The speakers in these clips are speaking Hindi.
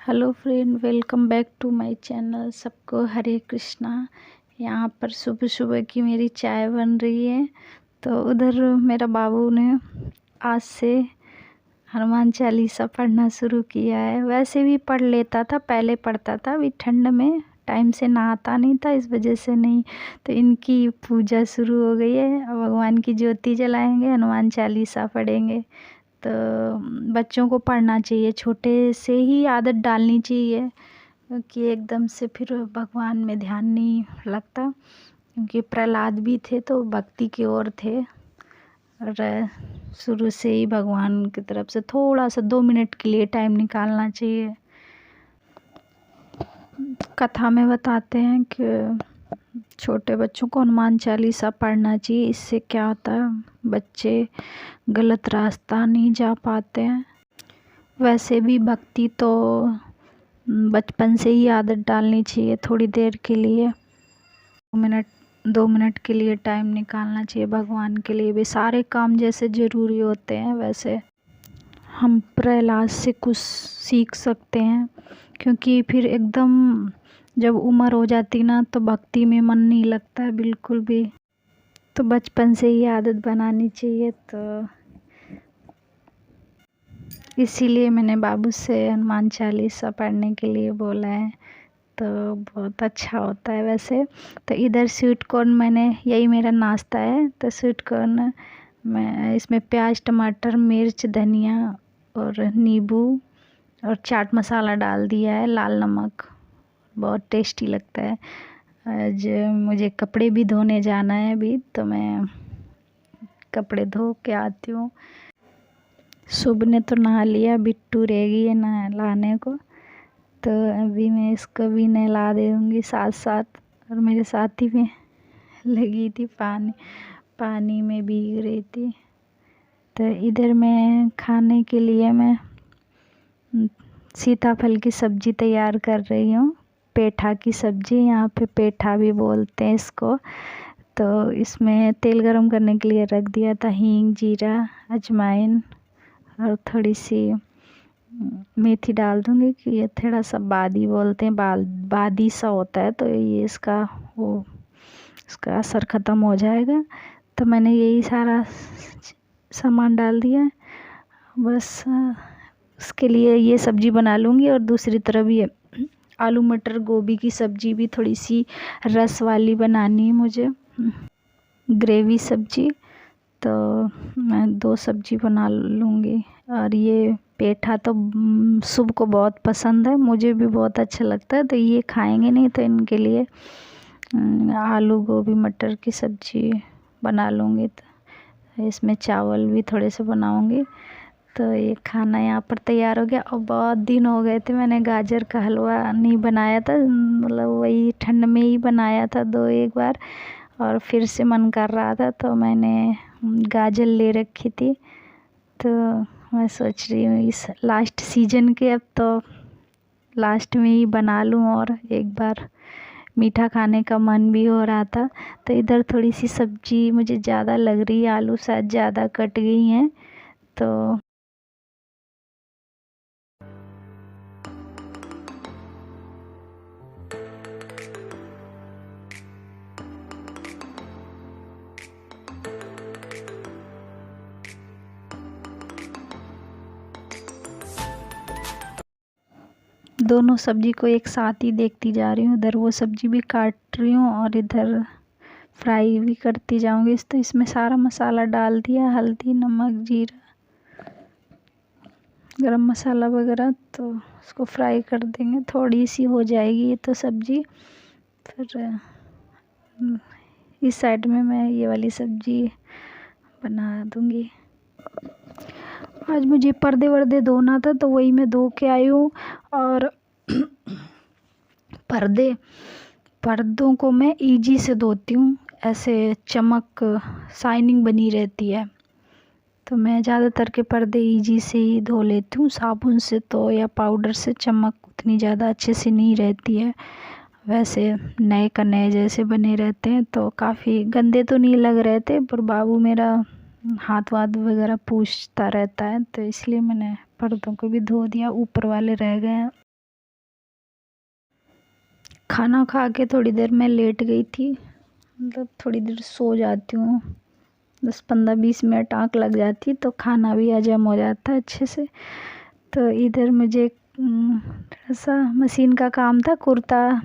Hello friend, welcome back to my channel. सबको हरे कृष्णा। यहाँ पर सुबह सुबह की मेरी चाय बन रही है। तो उधर मेरा बाबू ने आज से हनुमान चालीसा पढ़ना शुरू किया है। वैसे भी पढ़ लेता था, पहले पढ़ता था, अभी ठंड में टाइम से नहाता नहीं था, इस वजह से नहीं। तो इनकी पूजा शुरू हो गई है, भगवान की ज्योति जलाएंगे, हनुमान चालीसा पढ़ेंगे। तो बच्चों को पढ़ना चाहिए, छोटे से ही आदत डालनी चाहिए, क्योंकि एकदम से फिर भगवान में ध्यान नहीं लगता। क्योंकि प्रहलाद भी थे तो भक्ति की ओर थे, और शुरू से ही भगवान की तरफ से थोड़ा सा 2 मिनट के लिए टाइम निकालना चाहिए। कथा में बताते हैं कि छोटे बच्चों को हनुमान चालीसा पढ़ना चाहिए। इससे क्या होता है, बच्चे गलत रास्ता नहीं जा पाते हैं। वैसे भी भक्ति तो बचपन से ही आदत डालनी चाहिए, थोड़ी देर के लिए 2 मिनट के लिए टाइम निकालना चाहिए भगवान के लिए भी। सारे काम जैसे ज़रूरी होते हैं, वैसे हम प्रहलाद से कुछ सीख सकते हैं। क्योंकि फिर एकदम जब उम्र हो जाती ना, तो भक्ति में मन नहीं लगता है बिल्कुल भी। तो बचपन से ही आदत बनानी चाहिए। तो इसीलिए मैंने बाबू से हनुमान चालीसा पढ़ने के लिए बोला है। तो बहुत अच्छा होता है वैसे। तो इधर स्वीट कॉर्न, मैंने यही मेरा नाश्ता है। तो स्वीट कॉर्न मैं इसमें प्याज, टमाटर, मिर्च, धनिया और नींबू और चाट मसाला डाल दिया है, लाल नमक। बहुत टेस्टी लगता है। आज मुझे कपड़े भी धोने जाना है अभी, तो मैं कपड़े धो के आती हूँ। शुभ ने तो नहा लिया, बिट्टू रह गई है नहलाने को। तो अभी मैं इसको भी नहला दूँगी साथ साथ। और मेरे साथी में लगी थी, पानी में भीग रही थी। तो इधर मैं खाने के लिए मैं सीताफल की सब्ज़ी तैयार कर रही हूँ। पेठा की सब्ज़ी, यहाँ पे पेठा भी बोलते हैं इसको। तो इसमें तेल गरम करने के लिए रख दिया था, हींग, जीरा, अजवाइन और थोड़ी सी मेथी डाल दूँगी। कि ये थोड़ा सा बादी बोलते हैं, बादी सा होता है, तो ये इसका असर ख़त्म हो जाएगा। तो मैंने यही सारा सामान डाल दिया है। बस उसके लिए ये सब्ज़ी बना लूँगी। और दूसरी तरफ ये आलू मटर गोभी की सब्ज़ी भी थोड़ी सी रस वाली बनानी है मुझे, ग्रेवी सब्ज़ी। तो मैं 2 सब्ज़ी बना लूँगी। और ये पेठा तो शुभ को बहुत पसंद है, मुझे भी बहुत अच्छा लगता है। तो ये खाएंगे नहीं, तो इनके लिए आलू गोभी मटर की सब्ज़ी बना लूँगी। तो इसमें चावल भी थोड़े से बनाऊँगी। तो ये खाना यहाँ पर तैयार हो गया। और बहुत दिन हो गए थे, मैंने गाजर का हलवा नहीं बनाया था, मतलब वही ठंड में ही बनाया था 2-1 बार। और फिर से मन कर रहा था, तो मैंने गाजर ले रखी थी। तो मैं सोच रही हूँ इस लास्ट सीजन के, अब तो लास्ट में ही बना लूँ। और एक बार मीठा खाने का मन भी हो रहा था। तो इधर थोड़ी सी सब्ज़ी मुझे ज़्यादा लग रही है, आलू शायद ज़्यादा कट गई हैं। तो दोनों सब्ज़ी को एक साथ ही देखती जा रही हूँ। इधर वो सब्ज़ी भी काट रही हूँ और इधर फ्राई भी करती जाऊँगी। तो इसमें सारा मसाला डाल दिया, हल्दी, नमक, जीरा, गरम मसाला वगैरह। तो उसको फ्राई कर देंगे, थोड़ी सी हो जाएगी ये तो सब्ज़ी। फिर इस साइड में मैं ये वाली सब्ज़ी बना दूँगी। आज मुझे पर्दे वर्दे धोना था, तो वही मैं धो के आई हूँ। और पर्दों को मैं इजी से धोती हूँ, ऐसे चमक शाइनिंग बनी रहती है। तो मैं ज़्यादातर के पर्दे इजी से ही धो लेती हूँ, साबुन से तो या पाउडर से चमक उतनी ज़्यादा अच्छे से नहीं रहती है। वैसे नए का नए जैसे बने रहते हैं, तो काफ़ी गंदे तो नहीं लग रहे थे। पर बाबू मेरा हाथ वाथ वगैरह पूछता रहता है, तो इसलिए मैंने पर्दों को भी धो दिया, ऊपर वाले रह गए हैं। खाना खा के थोड़ी देर मैं लेट गई थी, मतलब थोड़ी देर सो जाती हूँ, 10-15-20 मिनट आँख लग जाती तो खाना भी हजम हो जाता है अच्छे से। तो इधर मुझे थोड़ा सा मशीन का काम था, कुर्ता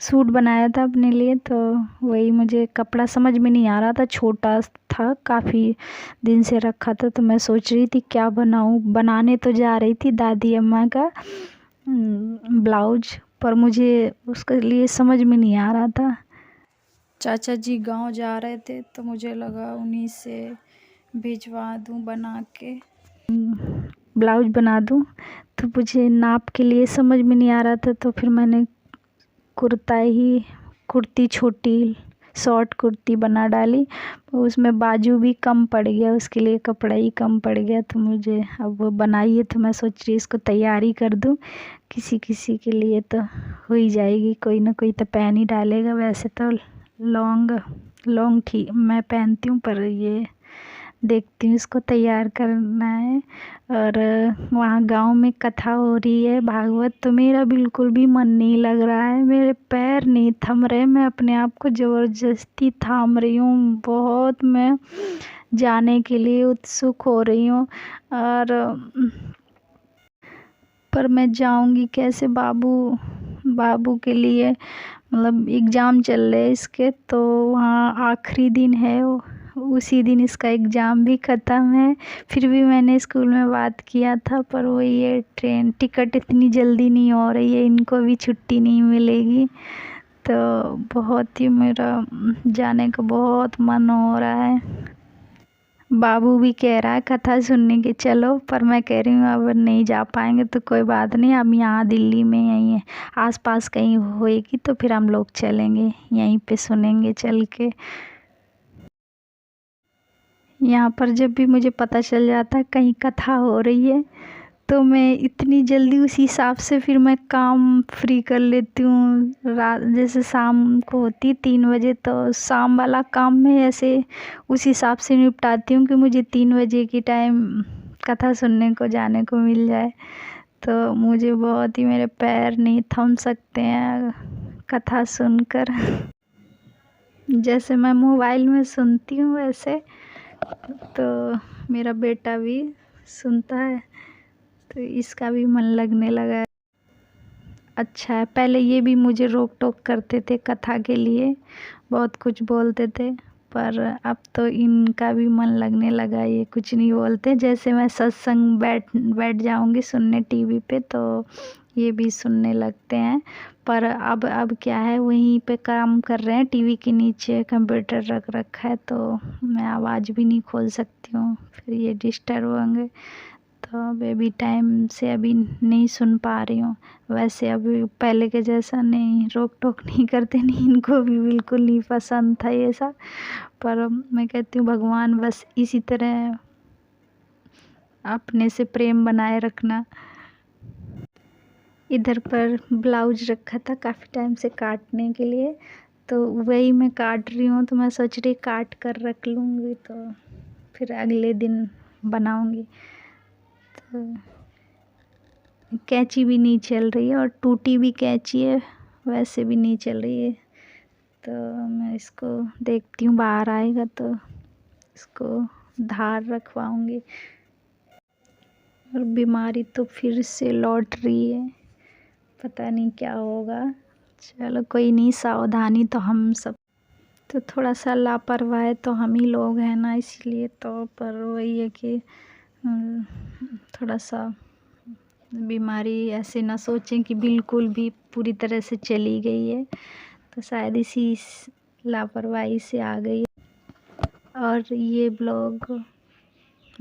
सूट बनाया था अपने लिए, तो वही मुझे कपड़ा समझ में नहीं आ रहा था, छोटा था, काफ़ी दिन से रखा था, तो मैं सोच रही थी क्या बनाऊँ। बनाने तो जा रही थी दादी अम्मा का ब्लाउज, पर मुझे उसके लिए समझ में नहीं आ रहा था। चाचा जी गांव जा रहे थे तो मुझे लगा उन्हीं से भिजवा दूं बना के, ब्लाउज बना दूं। तो मुझे नाप के लिए समझ में नहीं आ रहा था, तो फिर मैंने कुर्ती छोटी शॉर्ट कुर्ती बना डाली। उसमें बाजू भी कम पड़ गया, उसके लिए कपड़ा ही कम पड़ गया। तो मुझे अब वो बनाई है तो मैं सोच रही इसको तैयारी कर दूं, किसी किसी के लिए तो हो ही जाएगी, कोई ना कोई तो पहन ही डालेगा। वैसे तो लॉन्ग ठीक मैं पहनती हूँ, पर ये देखती हूँ इसको तैयार करना है। और वहाँ गांव में कथा हो रही है भागवत, तो मेरा बिल्कुल भी मन नहीं लग रहा है, मेरे पैर नहीं थम रहे, मैं अपने आप को ज़बरदस्ती थाम रही हूँ। बहुत मैं जाने के लिए उत्सुक हो रही हूँ, और पर मैं जाऊंगी कैसे। बाबू के लिए मतलब एग्ज़ाम चल रहे इसके, तो वहाँ आखिरी दिन है, उसी दिन इसका एग्ज़ाम भी ख़त्म है। फिर भी मैंने स्कूल में बात किया था, पर वो ये ट्रेन टिकट इतनी जल्दी नहीं हो रही है, इनको भी छुट्टी नहीं मिलेगी। तो बहुत ही मेरा जाने का बहुत मन हो रहा है। बाबू भी कह रहा है कथा सुनने की चलो, पर मैं कह रही हूँ अब नहीं जा पाएंगे तो कोई बात नहीं, अब यहाँ दिल्ली में यहीं है आसपास कहीं होएगी तो फिर हम लोग चलेंगे, यहीं पे सुनेंगे चल के। यहाँ पर जब भी मुझे पता चल जाता है कहीं कथा हो रही है, तो मैं इतनी जल्दी उसी हिसाब से फिर मैं काम फ्री कर लेती हूँ। रात जैसे शाम को होती 3 बजे, तो शाम वाला काम मैं ऐसे उस हिसाब से निपटाती हूँ कि मुझे 3 बजे की टाइम कथा सुनने को जाने को मिल जाए। तो मुझे बहुत ही मेरे पैर नहीं थम सकते हैं कथा सुनकर। जैसे मैं मोबाइल में सुनती हूँ वैसे तो मेरा बेटा भी सुनता है, तो इसका भी मन लगने लगा है। अच्छा है, पहले ये भी मुझे रोक टोक करते थे कथा के लिए, बहुत कुछ बोलते थे, पर अब तो इनका भी मन लगने लगा, ये कुछ नहीं बोलते। जैसे मैं सत्संग बैठ जाऊंगी सुनने टीवी पे, तो ये भी सुनने लगते हैं। पर अब क्या है, वहीं पे काम कर रहे हैं, टीवी के नीचे कंप्यूटर रख रखा है, तो मैं आवाज़ भी नहीं खोल सकती हूँ, फिर ये डिस्टर्ब होंगे। तो अभी टाइम से अभी नहीं सुन पा रही हूँ। वैसे अभी पहले के जैसा नहीं, रोक टोक नहीं करते, नहीं इनको भी बिल्कुल नहीं पसंद था ये सब। पर मैं कहती हूँ भगवान बस इसी तरह अपने से प्रेम बनाए रखना। इधर पर ब्लाउज रखा था काफ़ी टाइम से काटने के लिए, तो वही मैं काट रही हूँ, तो मैं सोच रही काट कर रख लूँगी तो फिर अगले दिन बनाऊँगी। तो कैंची भी नहीं चल रही है, और टूटी भी कैंची है, वैसे भी नहीं चल रही है। तो मैं इसको देखती हूँ, बाहर आएगा तो इसको धार रखवाऊँगी। और बीमारी तो फिर से लौट रही है, पता नहीं क्या होगा। चलो कोई नहीं, सावधानी तो हम सब, तो थोड़ा सा लापरवाह तो हम ही लोग हैं ना, इसलिए तो। पर वही है कि थोड़ा सा बीमारी ऐसे ना सोचें कि बिल्कुल भी पूरी तरह से चली गई है, तो शायद इसी लापरवाही से आ गई है। और ये ब्लॉग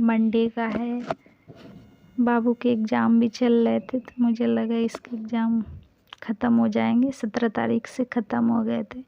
मंडे का है, बाबू के एग्ज़ाम भी चल रहे थे, तो मुझे लगा इसके एग्ज़ाम ख़त्म हो जाएंगे, 17 तारीख से ख़त्म हो गए थे।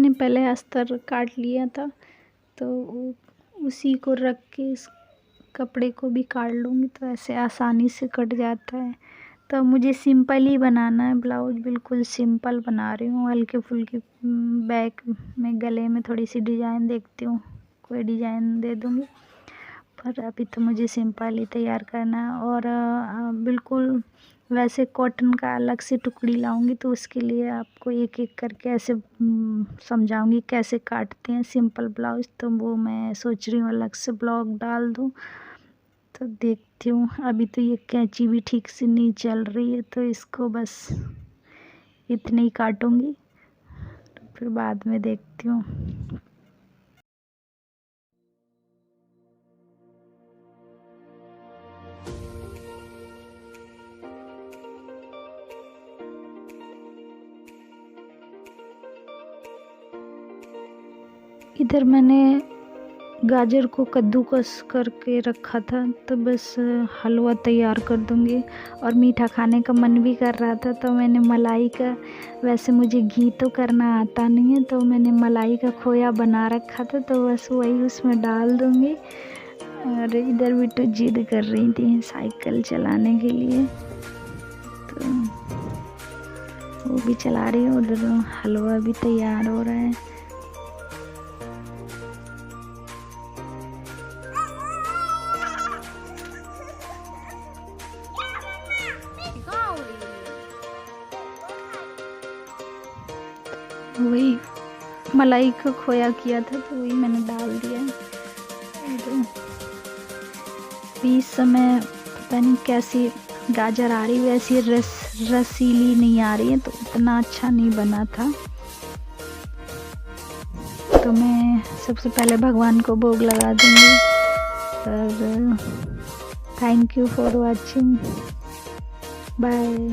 मैंने पहले अस्तर काट लिया था, तो उसी को रख के इस कपड़े को भी काट लूँगी, तो ऐसे आसानी से कट जाता है। तो मुझे सिंपल ही बनाना है ब्लाउज, बिल्कुल सिंपल बना रही हूँ। हल्के फुल्के बैक में गले में थोड़ी सी डिज़ाइन देखती हूँ, कोई डिज़ाइन दे दूँगी, पर अभी तो मुझे सिंपल ही तैयार करना है। और बिल्कुल वैसे कॉटन का अलग से टुकड़ी लाऊंगी, तो उसके लिए आपको एक एक करके ऐसे समझाऊंगी कैसे काटते हैं सिंपल ब्लाउज। तो वो मैं सोच रही हूँ अलग से ब्लॉग डाल दूँ, तो देखती हूँ। अभी तो ये कैंची भी ठीक से नहीं चल रही है, तो इसको बस इतने ही काटूंगी, तो फिर बाद में देखती हूँ। इधर मैंने गाजर को कद्दूकस करके रखा था, तो बस हलवा तैयार कर दूंगी। और मीठा खाने का मन भी कर रहा था, तो मैंने मलाई का, वैसे मुझे घी तो करना आता नहीं है, तो मैंने मलाई का खोया बना रखा था, तो बस वही उसमें डाल दूंगी। और इधर भी तो जिद कर रही थी साइकिल चलाने के लिए, तो वो भी चला रही हूँ। उधर हलवा भी तैयार हो रहा है। वही मलाई का खोया किया था, तो वही मैंने डाल दिया। इस समय पता नहीं कैसी गाजर आ रही, वैसी रसीली नहीं आ रही है, तो उतना अच्छा नहीं बना था। तो मैं सबसे पहले भगवान को भोग लगा दूंगी। और thank you for watching, bye.